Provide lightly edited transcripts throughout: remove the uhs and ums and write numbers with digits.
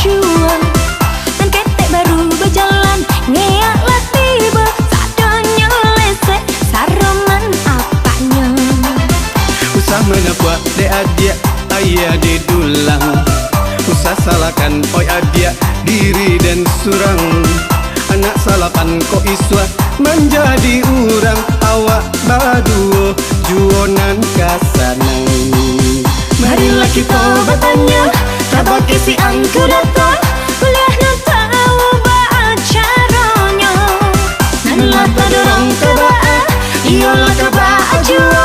jua. Dan ketek baru berjalan, ngeaklah tiba, sadanya lesek, saroman apanya. Usah menapuak de adia, ayah di dulang. Usah salahkan oi adia, diri dan surang. Anak salapan ko iswa, menjadi urang. Awak baduo, juonan kasanang. Marilah kita bertanya, kabar kisi angku datang, kuliah nak tahu caranya. Nanlah tak dorong kebaa, iyalah kebaa jua,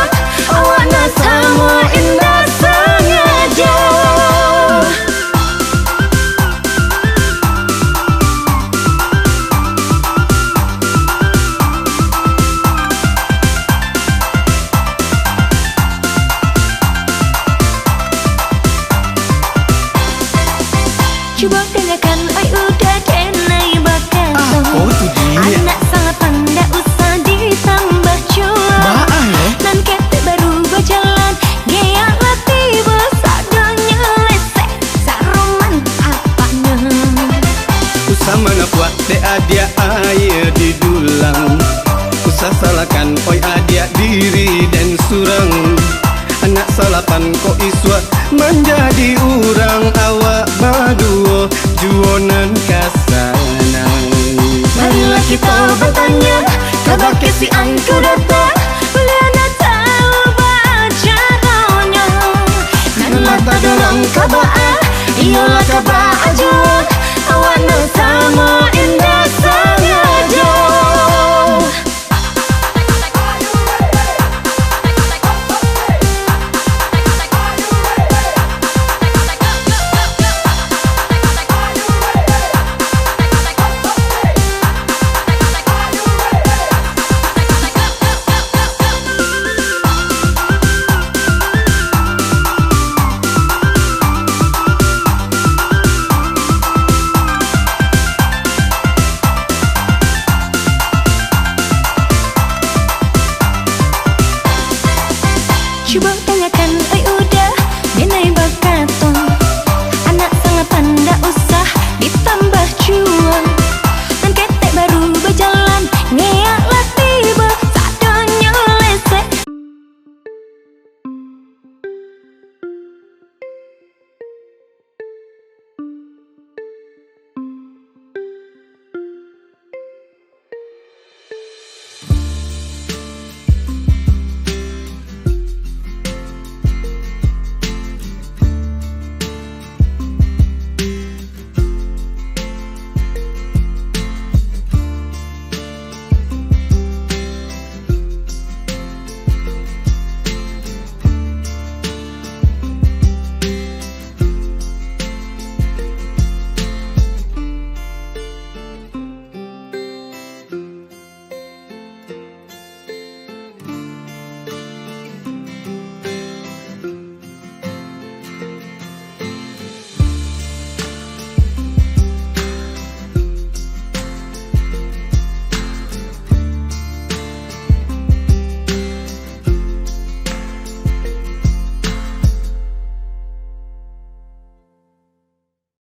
awak nak sama indah sengaja. Cuba tanyakan oi udah kenai bakal. Oh tu dia. Anak sangat pandai, usah ditambah cua. Dan ketek baru berjalan, geaklah tiba, sadanya lesek, saroman apanya. Usah menapuak de adia, ayah di dulang. Usah salahkan oi adia, diri dan surang. Anak salapan ko iswa, menjadi urang. Awak baduo, juonan kasanang. Marilah kita bertanya, kabar kisi angku datang, kuliah nak tahu caranya. Nanlah tak dorong kebaa, iyalah kebaa jua, awak nak sama